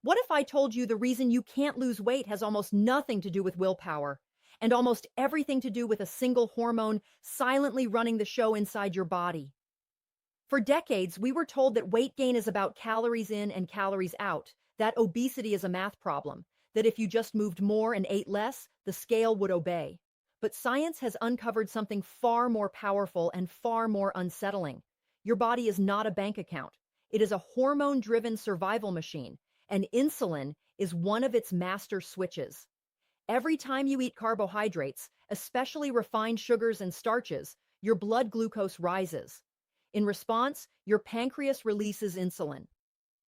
What if I told you the reason you can't lose weight has almost nothing to do with willpower and almost everything to do with a single hormone silently running the show inside your body? For decades, we were told that weight gain is about calories in and calories out, that obesity is a math problem, that if you just moved more and ate less, the scale would obey. But science has uncovered something far more powerful and far more unsettling. Your body is not a bank account. It is a hormone-driven survival machine, and insulin is one of its master switches. Every time you eat carbohydrates, especially refined sugars and starches, your blood glucose rises. In response, your pancreas releases insulin.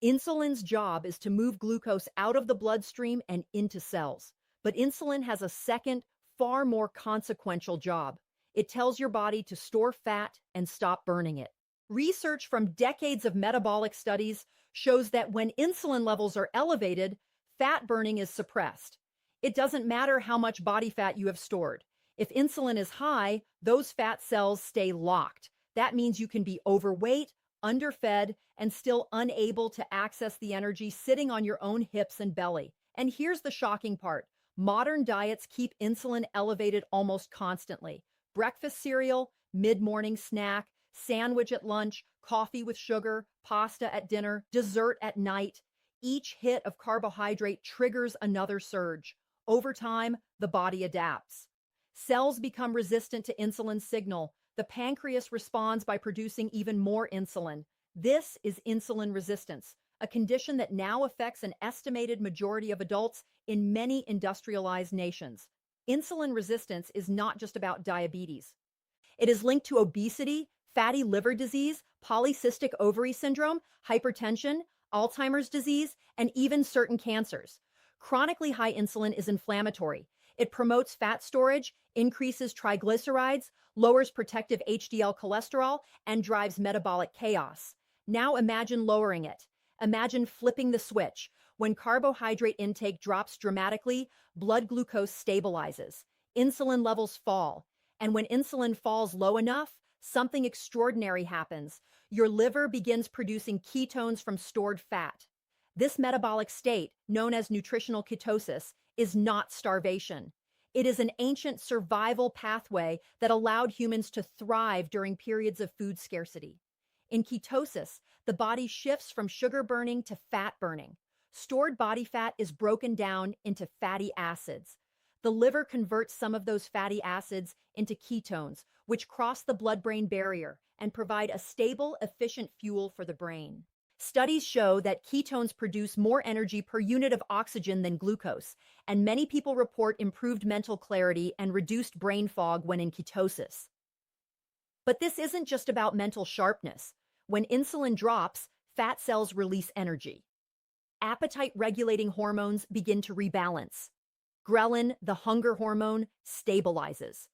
Insulin's job is to move glucose out of the bloodstream and into cells. But insulin has a second, far more consequential job. It tells your body to store fat and stop burning it. Research from decades of metabolic studies shows that when insulin levels are elevated, fat burning is suppressed. It doesn't matter how much body fat you have stored. If insulin is high, those fat cells stay locked. That means you can be overweight, underfed, and still unable to access the energy sitting on your own hips and belly. And here's the shocking part. Modern diets keep insulin elevated almost constantly. Breakfast cereal, mid-morning snack, sandwich at lunch, coffee with sugar, pasta at dinner, dessert at night. Each hit of carbohydrate triggers another surge. Over time, the body adapts. Cells become resistant to insulin signal. The pancreas responds by producing even more insulin. This is insulin resistance, a condition that now affects an estimated majority of adults in many industrialized nations. Insulin resistance is not just about diabetes. It is linked to obesity, fatty liver disease, polycystic ovary syndrome, hypertension, Alzheimer's disease, and even certain cancers. Chronically high insulin is inflammatory. It promotes fat storage, increases triglycerides, lowers protective HDL cholesterol, and drives metabolic chaos. Now imagine lowering it. Imagine flipping the switch. When carbohydrate intake drops dramatically, blood glucose stabilizes. Insulin levels fall. And when insulin falls low enough, something extraordinary happens. Your liver begins producing ketones from stored fat. This metabolic state, known as nutritional ketosis, is not starvation. It is an ancient survival pathway that allowed humans to thrive during periods of food scarcity. In ketosis, the body shifts from sugar burning to fat burning. Stored body fat is broken down into fatty acids. The liver converts some of those fatty acids into ketones, which cross the blood-brain barrier and provide a stable, efficient fuel for the brain. Studies show that ketones produce more energy per unit of oxygen than glucose, and many people report improved mental clarity and reduced brain fog when in ketosis. But this isn't just about mental sharpness. When insulin drops, fat cells release energy. Appetite-regulating hormones begin to rebalance. Ghrelin, the hunger hormone, stabilizes.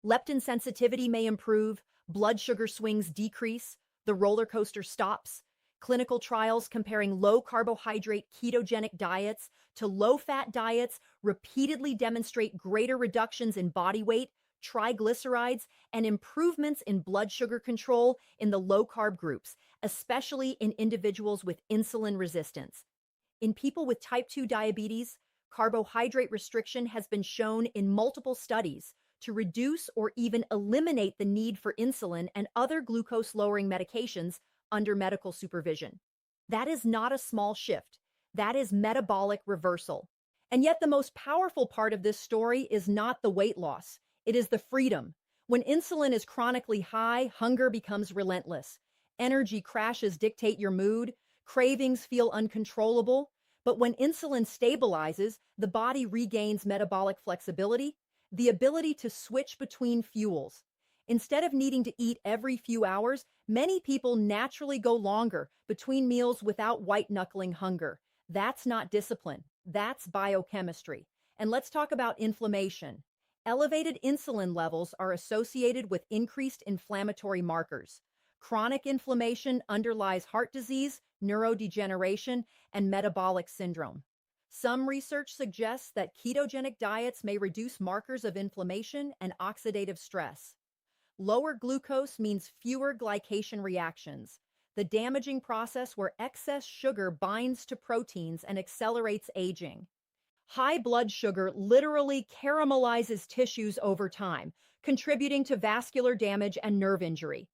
Leptin sensitivity may improve, blood sugar swings decrease, the roller coaster stops. Clinical trials comparing low-carbohydrate ketogenic diets to low-fat diets repeatedly demonstrate greater reductions in body weight, triglycerides, and improvements in blood sugar control in the low-carb groups, especially in individuals with insulin resistance. In people with type 2 diabetes, carbohydrate restriction has been shown in multiple studies to reduce or even eliminate the need for insulin and other glucose-lowering medications under medical supervision. That is not a small shift. That is metabolic reversal. And yet the most powerful part of this story is not the weight loss. It is the freedom. When insulin is chronically high, hunger becomes relentless. Energy crashes dictate your mood. Cravings feel uncontrollable. But when insulin stabilizes, the body regains metabolic flexibility, the ability to switch between fuels. Instead of needing to eat every few hours, many people naturally go longer between meals without white-knuckling hunger. That's not discipline. That's biochemistry. And let's talk about inflammation. Elevated insulin levels are associated with increased inflammatory markers. Chronic inflammation underlies heart disease, neurodegeneration, and metabolic syndrome. Some research suggests that ketogenic diets may reduce markers of inflammation and oxidative stress. Lower glucose means fewer glycation reactions. the damaging process where excess sugar binds to proteins and accelerates aging. High blood sugar literally caramelizes tissues over time, contributing to vascular damage and nerve injury.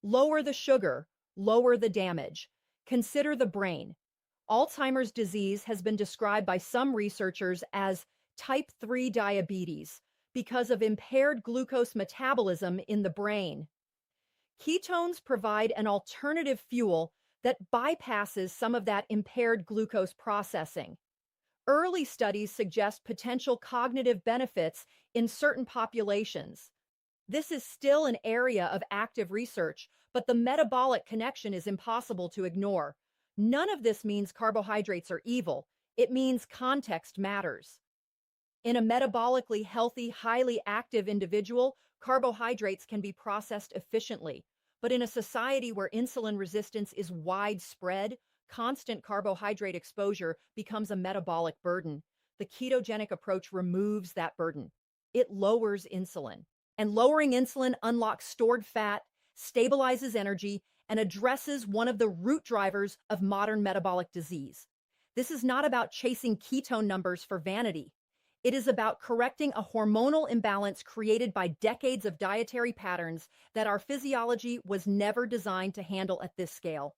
Lower the sugar, lower the damage. Consider the brain. Alzheimer's disease has been described by some researchers as type 3 diabetes because of impaired glucose metabolism in the brain. Ketones provide an alternative fuel that bypasses some of that impaired glucose processing. Early studies suggest potential cognitive benefits in certain populations. This is still an area of active research, but the metabolic connection is impossible to ignore. None of this means carbohydrates are evil. It means context matters. In a metabolically healthy, highly active individual, carbohydrates can be processed efficiently. But in a society where insulin resistance is widespread, constant carbohydrate exposure becomes a metabolic burden. The ketogenic approach removes that burden. It lowers insulin. And lowering insulin unlocks stored fat, stabilizes energy, and addresses one of the root drivers of modern metabolic disease. This is not about chasing ketone numbers for vanity. It is about correcting a hormonal imbalance created by decades of dietary patterns that our physiology was never designed to handle at this scale.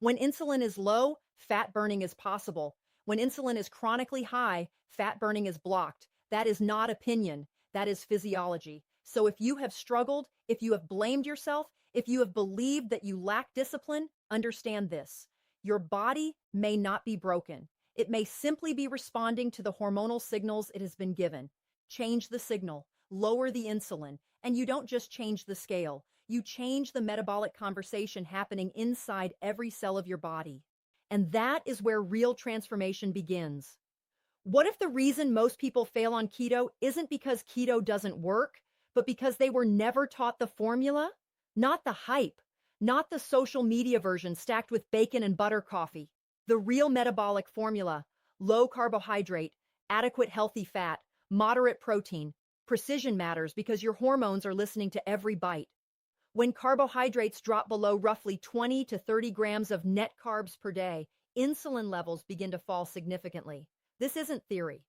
When insulin is low, fat burning is possible. When insulin is chronically high, fat burning is blocked. That is not opinion. That is physiology. So if you have struggled, if you have blamed yourself, if you have believed that you lack discipline, understand this. Your body may not be broken. It may simply be responding to the hormonal signals it has been given. Change the signal, lower the insulin, and you don't just change the scale. You change the metabolic conversation happening inside every cell of your body. And that is where real transformation begins. What if the reason most people fail on keto isn't because keto doesn't work, but because they were never taught the formula? Not the hype, not the social media version stacked with bacon and butter coffee. The real metabolic formula: low carbohydrate, adequate healthy fat, moderate protein. Precision matters because your hormones are listening to every bite. When carbohydrates drop below roughly 20 to 30 grams of net carbs per day, insulin levels begin to fall significantly. This isn't theory.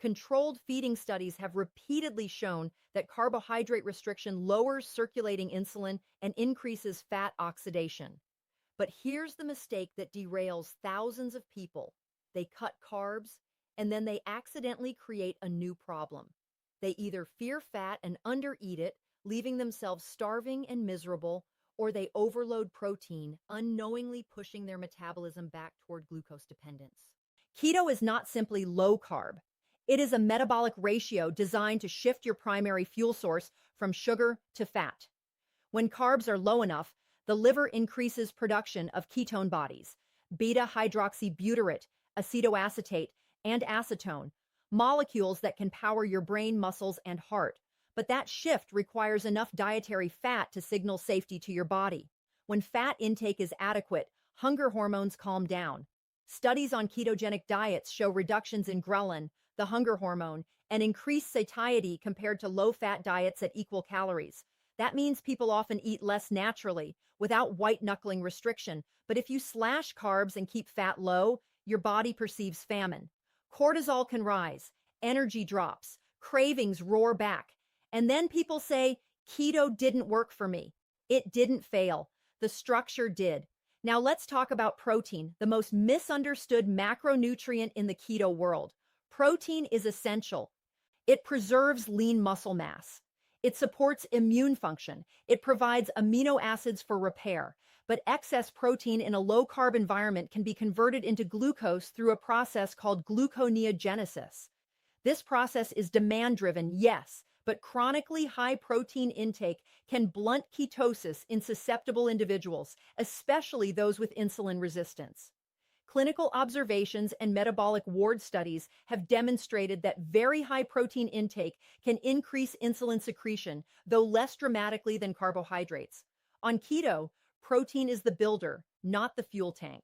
Controlled feeding studies have repeatedly shown that carbohydrate restriction lowers circulating insulin and increases fat oxidation. But here's the mistake that derails thousands of people. They cut carbs, and then they accidentally create a new problem. They either fear fat and undereat it, leaving themselves starving and miserable, or they overload protein, unknowingly pushing their metabolism back toward glucose dependence. Keto is not simply low carb. It is a metabolic ratio designed to shift your primary fuel source from sugar to fat. When carbs are low enough, the liver increases production of ketone bodies, beta-hydroxybutyrate, acetoacetate, and acetone, molecules that can power your brain, muscles, and heart. But that shift requires enough dietary fat to signal safety to your body. When fat intake is adequate, hunger hormones calm down. Studies on ketogenic diets show reductions in ghrelin, the hunger hormone, and increased satiety compared to low-fat diets at equal calories. That means people often eat less naturally, without white-knuckling restriction. But if you slash carbs and keep fat low, your body perceives famine. Cortisol can rise, energy drops, cravings roar back. And then people say, keto didn't work for me. It didn't fail. The structure did. Now let's talk about protein, the most misunderstood macronutrient in the keto world. Protein is essential. It preserves lean muscle mass. It supports immune function. It provides amino acids for repair. But excess protein in a low-carb environment can be converted into glucose through a process called gluconeogenesis. This process is demand-driven, yes, but chronically high protein intake can blunt ketosis in susceptible individuals, especially those with insulin resistance. Clinical observations and metabolic ward studies have demonstrated that very high protein intake can increase insulin secretion, though less dramatically than carbohydrates. On keto, protein is the builder, not the fuel tank.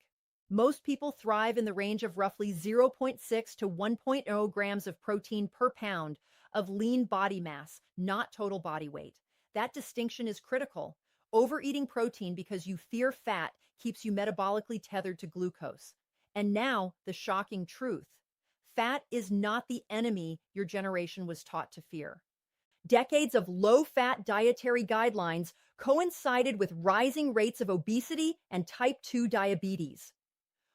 Most people thrive in the range of roughly 0.6 to 1.0 grams of protein per pound of lean body mass, not total body weight. That distinction is critical. Overeating protein because you fear fat keeps you metabolically tethered to glucose. And now, the shocking truth. Fat is not the enemy your generation was taught to fear. Decades of low-fat dietary guidelines coincided with rising rates of obesity and type 2 diabetes.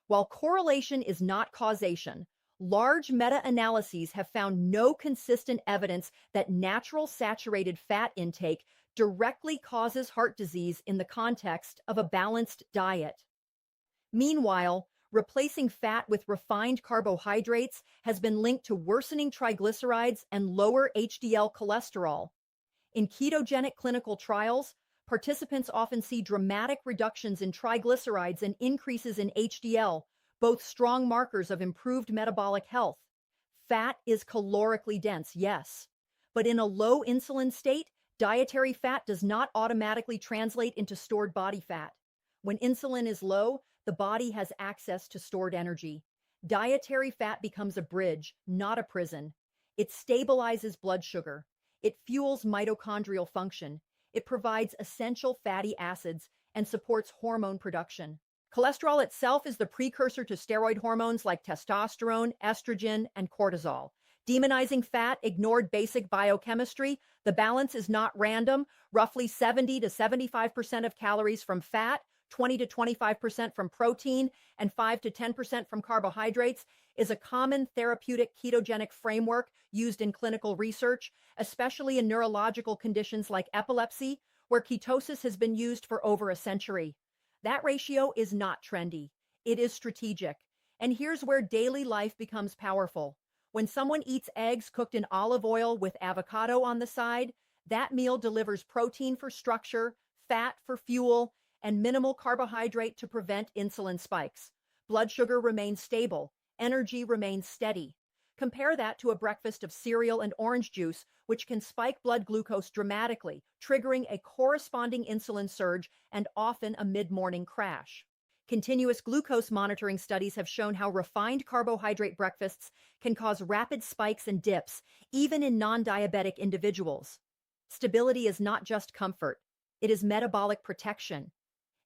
While correlation is not causation, large meta-analyses have found no consistent evidence that natural saturated fat intake directly causes heart disease in the context of a balanced diet. Meanwhile, replacing fat with refined carbohydrates has been linked to worsening triglycerides and lower HDL cholesterol. In ketogenic clinical trials, participants often see dramatic reductions in triglycerides and increases in HDL, both strong markers of improved metabolic health. Fat is calorically dense, yes, but in a low insulin state, dietary fat does not automatically translate into stored body fat. When insulin is low, the body has access to stored energy. Dietary fat becomes a bridge, not a prison. It stabilizes blood sugar. It fuels mitochondrial function. It provides essential fatty acids and supports hormone production. Cholesterol itself is the precursor to steroid hormones like testosterone, estrogen, and cortisol. Demonizing fat ignored basic biochemistry. The balance is not random. Roughly 70 to 75% of calories from fat, 20 to 25% from protein, and 5 to 10% from carbohydrates is a common therapeutic ketogenic framework used in clinical research, especially in neurological conditions like epilepsy, where ketosis has been used for over a century. That ratio is not trendy. It is strategic. And here's where daily life becomes powerful. When someone eats eggs cooked in olive oil with avocado on the side, that meal delivers protein for structure, fat for fuel, and minimal carbohydrate to prevent insulin spikes. Blood sugar remains stable. Energy remains steady. Compare that to a breakfast of cereal and orange juice, which can spike blood glucose dramatically, triggering a corresponding insulin surge and often a mid-morning crash. Continuous glucose monitoring studies have shown how refined carbohydrate breakfasts can cause rapid spikes and dips, even in non-diabetic individuals. Stability is not just comfort. It is metabolic protection.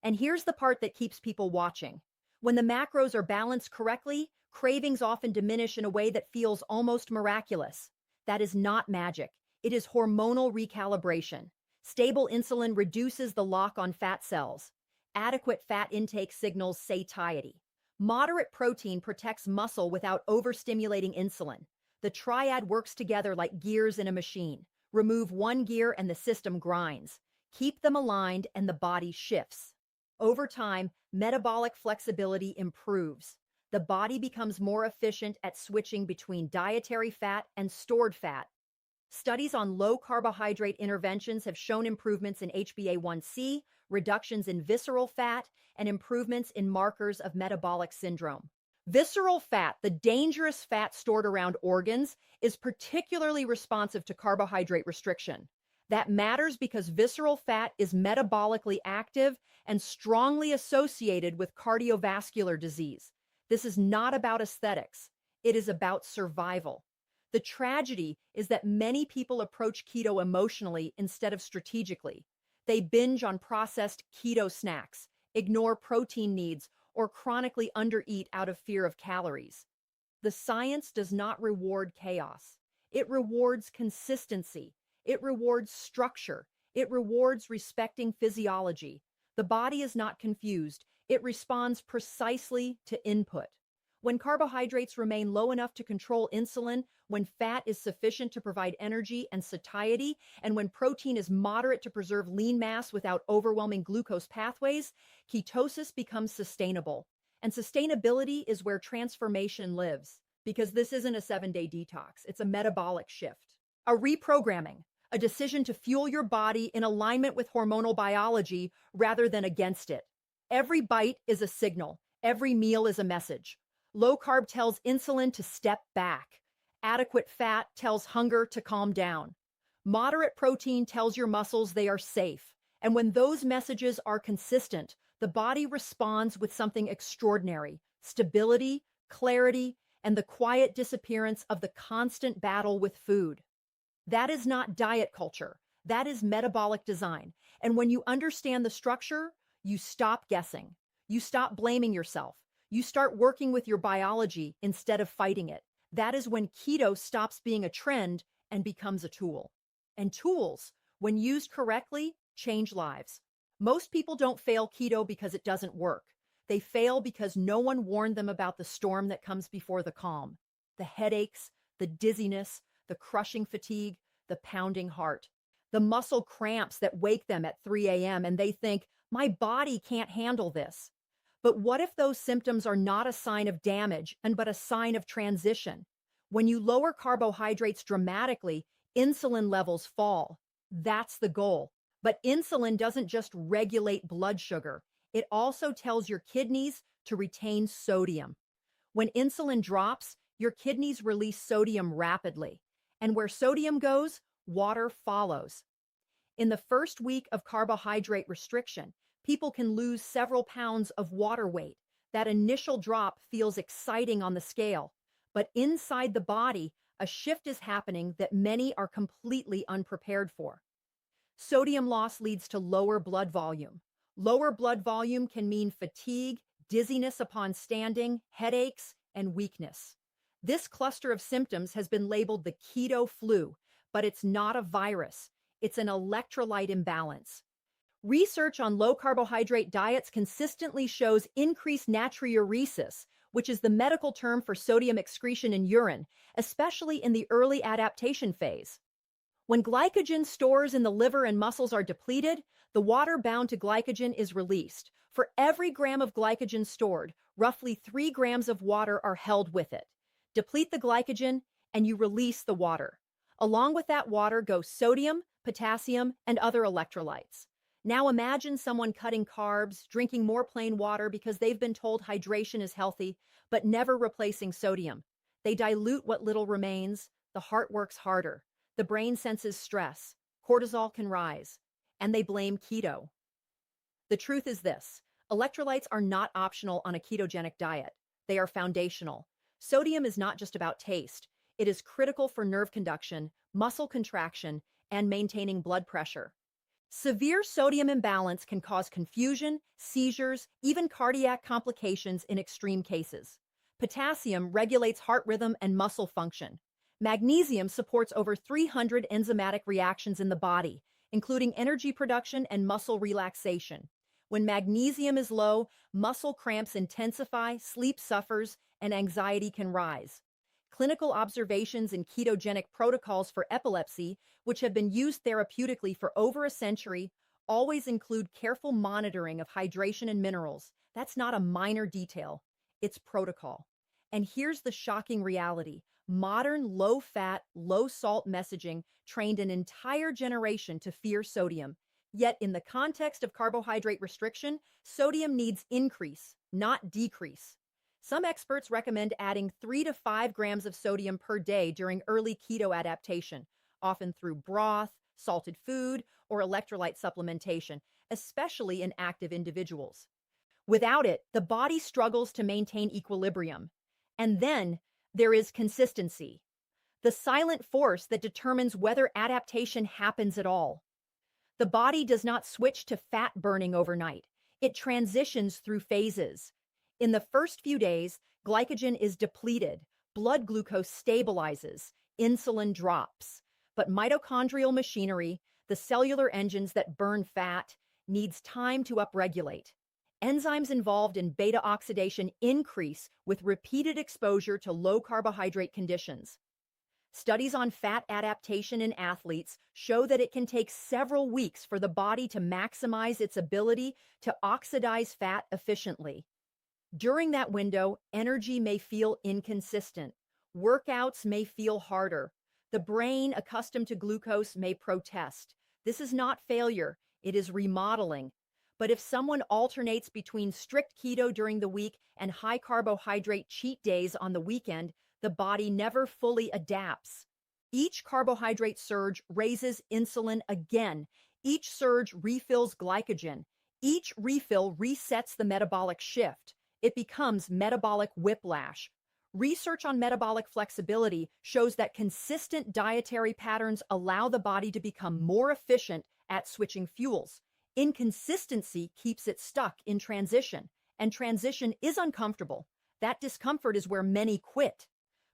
And here's the part that keeps people watching. When the macros are balanced correctly, cravings often diminish in a way that feels almost miraculous. That is not magic. It is hormonal recalibration. Stable insulin reduces the lock on fat cells. Adequate fat intake signals satiety. Moderate protein protects muscle without overstimulating insulin. The triad works together like gears in a machine. Remove one gear and the system grinds. Keep them aligned and the body shifts. Over time, metabolic flexibility improves. The body becomes more efficient at switching between dietary fat and stored fat. Studies on low-carbohydrate interventions have shown improvements in HbA1c, reductions in visceral fat, and improvements in markers of metabolic syndrome. Visceral fat, the dangerous fat stored around organs, is particularly responsive to carbohydrate restriction. That matters because visceral fat is metabolically active and strongly associated with cardiovascular disease. This is not about aesthetics. It is about survival. The tragedy is that many people approach keto emotionally instead of strategically. They binge on processed keto snacks, ignore protein needs, or chronically undereat out of fear of calories. The science does not reward chaos. It rewards consistency. It rewards structure. It rewards respecting physiology. The body is not confused. It responds precisely to input. When carbohydrates remain low enough to control insulin, when fat is sufficient to provide energy and satiety, and when protein is moderate to preserve lean mass without overwhelming glucose pathways, ketosis becomes sustainable. And sustainability is where transformation lives, because this isn't a 7-day detox. It's a metabolic shift, a reprogramming, a decision to fuel your body in alignment with hormonal biology rather than against it. Every bite is a signal. Every meal is a message. Low carb tells insulin to step back. Adequate fat tells hunger to calm down. Moderate protein tells your muscles they are safe. And when those messages are consistent, the body responds with something extraordinary: stability, clarity, and the quiet disappearance of the constant battle with food. That is not diet culture. That is metabolic design. And when you understand the structure, you stop guessing. You stop blaming yourself. You start working with your biology instead of fighting it. That is when keto stops being a trend and becomes a tool. And tools, when used correctly, change lives. Most people don't fail keto because it doesn't work. They fail because no one warned them about the storm that comes before the calm. The headaches, the dizziness, the crushing fatigue, the pounding heart, the muscle cramps that wake them at 3 a.m. and they think, my body can't handle this. But what if those symptoms are not a sign of damage but a sign of transition? When you lower carbohydrates dramatically, insulin levels fall. That's the goal. But insulin doesn't just regulate blood sugar. It also tells your kidneys to retain sodium. When insulin drops, your kidneys release sodium rapidly. And where sodium goes, water follows. In the first week of carbohydrate restriction, people can lose several pounds of water weight. That initial drop feels exciting on the scale, but inside the body, a shift is happening that many are completely unprepared for. Sodium loss leads to lower blood volume. Lower blood volume can mean fatigue, dizziness upon standing, headaches, and weakness. This cluster of symptoms has been labeled the keto flu, but it's not a virus. It's an electrolyte imbalance. Research on low-carbohydrate diets consistently shows increased natriuresis, which is the medical term for sodium excretion in urine, especially in the early adaptation phase. When glycogen stores in the liver and muscles are depleted, the water bound to glycogen is released. For every gram of glycogen stored, roughly 3 grams of water are held with it. Deplete the glycogen, and you release the water. Along with that water go sodium, potassium, and other electrolytes. Now imagine someone cutting carbs, drinking more plain water because they've been told hydration is healthy, but never replacing sodium. They dilute what little remains, the heart works harder, the brain senses stress, cortisol can rise, and they blame keto. The truth is this: electrolytes are not optional on a ketogenic diet. They are foundational. Sodium is not just about taste. It is critical for nerve conduction, muscle contraction, and maintaining blood pressure. Severe sodium imbalance can cause confusion, seizures, even cardiac complications in extreme cases. Potassium regulates heart rhythm and muscle function. Magnesium supports over 300 enzymatic reactions in the body, including energy production and muscle relaxation. When magnesium is low, muscle cramps intensify, sleep suffers, and anxiety can rise. Clinical observations in ketogenic protocols for epilepsy, which have been used therapeutically for over a century, always include careful monitoring of hydration and minerals. That's not a minor detail. It's protocol. And here's the shocking reality. Modern low-fat, low-salt messaging trained an entire generation to fear sodium. Yet in the context of carbohydrate restriction, sodium needs increase, not decrease. Some experts recommend adding 3 to 5 grams of sodium per day during early keto adaptation, often through broth, salted food, or electrolyte supplementation, especially in active individuals. Without it, the body struggles to maintain equilibrium. And then there is consistency, the silent force that determines whether adaptation happens at all. The body does not switch to fat burning overnight. It transitions through phases. In the first few days, glycogen is depleted, blood glucose stabilizes, insulin drops. But mitochondrial machinery, the cellular engines that burn fat, needs time to upregulate. Enzymes involved in beta oxidation increase with repeated exposure to low-carbohydrate conditions. Studies on fat adaptation in athletes show that it can take several weeks for the body to maximize its ability to oxidize fat efficiently. During that window, energy may feel inconsistent. Workouts may feel harder. The brain, accustomed to glucose, may protest. This is not failure, it is remodeling. But if someone alternates between strict keto during the week and high carbohydrate cheat days on the weekend, the body never fully adapts. Each carbohydrate surge raises insulin again. Each surge refills glycogen. Each refill resets the metabolic shift. It becomes metabolic whiplash. Research on metabolic flexibility shows that consistent dietary patterns allow the body to become more efficient at switching fuels. Inconsistency keeps it stuck in transition, and transition is uncomfortable. That discomfort is where many quit.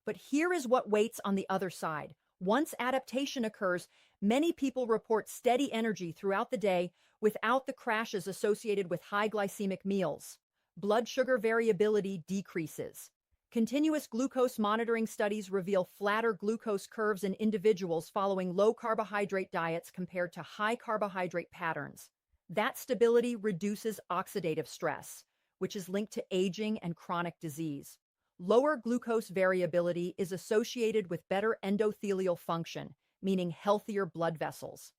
But here is what waits on the other side. Once adaptation occurs, many people report steady energy throughout the day without the crashes associated with high glycemic meals. Blood sugar variability decreases. Continuous glucose monitoring studies reveal flatter glucose curves in individuals following low-carbohydrate diets compared to high-carbohydrate patterns. That stability reduces oxidative stress, which is linked to aging and chronic disease. Lower glucose variability is associated with better endothelial function, meaning healthier blood vessels.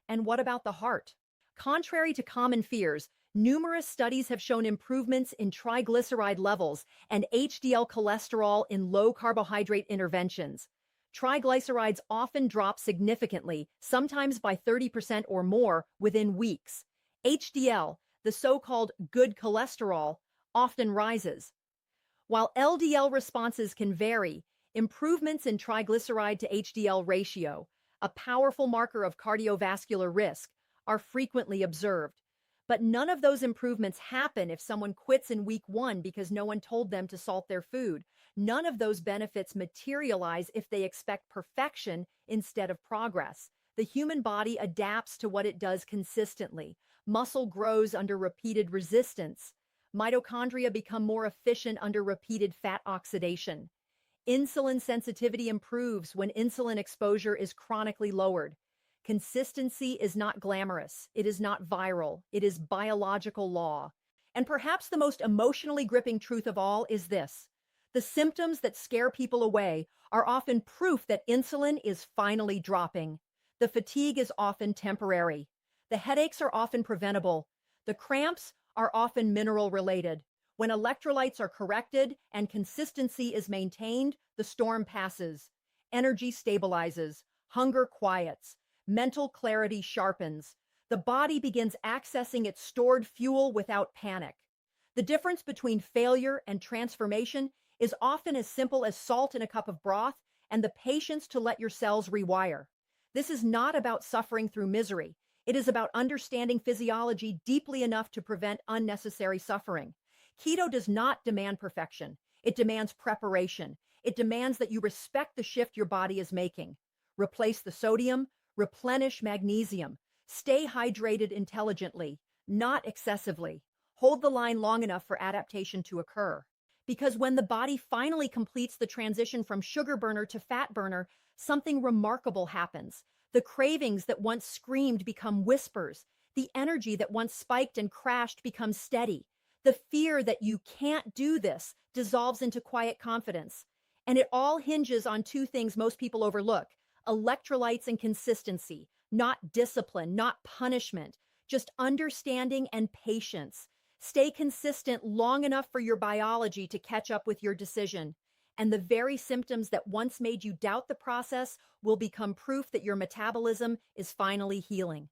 And what about the heart? Contrary to common fears, numerous studies have shown improvements in triglyceride levels and HDL cholesterol in low-carbohydrate interventions. Triglycerides often drop significantly, sometimes by 30% or more, within weeks. HDL, the so-called good cholesterol, often rises. While LDL responses can vary, improvements in triglyceride to HDL ratio, a powerful marker of cardiovascular risk, are frequently observed. But none of those improvements happen if someone quits in week 1 because no one told them to salt their food. None of those benefits materialize if they expect perfection instead of progress. The human body adapts to what it does consistently. Muscle grows under repeated resistance. Mitochondria become more efficient under repeated fat oxidation. Insulin sensitivity improves when insulin exposure is chronically lowered. Consistency is not glamorous. It is not viral. It is biological law. And perhaps the most emotionally gripping truth of all is this. The symptoms that scare people away are often proof that insulin is finally dropping. The fatigue is often temporary. The headaches are often preventable. The cramps are often mineral-related. When electrolytes are corrected and consistency is maintained, the storm passes. Energy stabilizes. Hunger quiets. Mental clarity sharpens. The body begins accessing its stored fuel without panic. The difference between failure and transformation is often as simple as salt in a cup of broth and the patience to let your cells rewire. This is not about suffering through misery. It is about understanding physiology deeply enough to prevent unnecessary suffering. Keto does not demand perfection. It demands preparation. It demands that you respect the shift your body is making. Replace the sodium, replenish magnesium. Stay hydrated intelligently, not excessively. Hold the line long enough for adaptation to occur. Because when the body finally completes the transition from sugar burner to fat burner, something remarkable happens. The cravings that once screamed become whispers. The energy that once spiked and crashed becomes steady. The fear that you can't do this dissolves into quiet confidence. And it all hinges on two things most people overlook: electrolytes and consistency, not discipline, not punishment, just understanding and patience. Stay consistent long enough for your biology to catch up with your decision. And the very symptoms that once made you doubt the process will become proof that your metabolism is finally healing.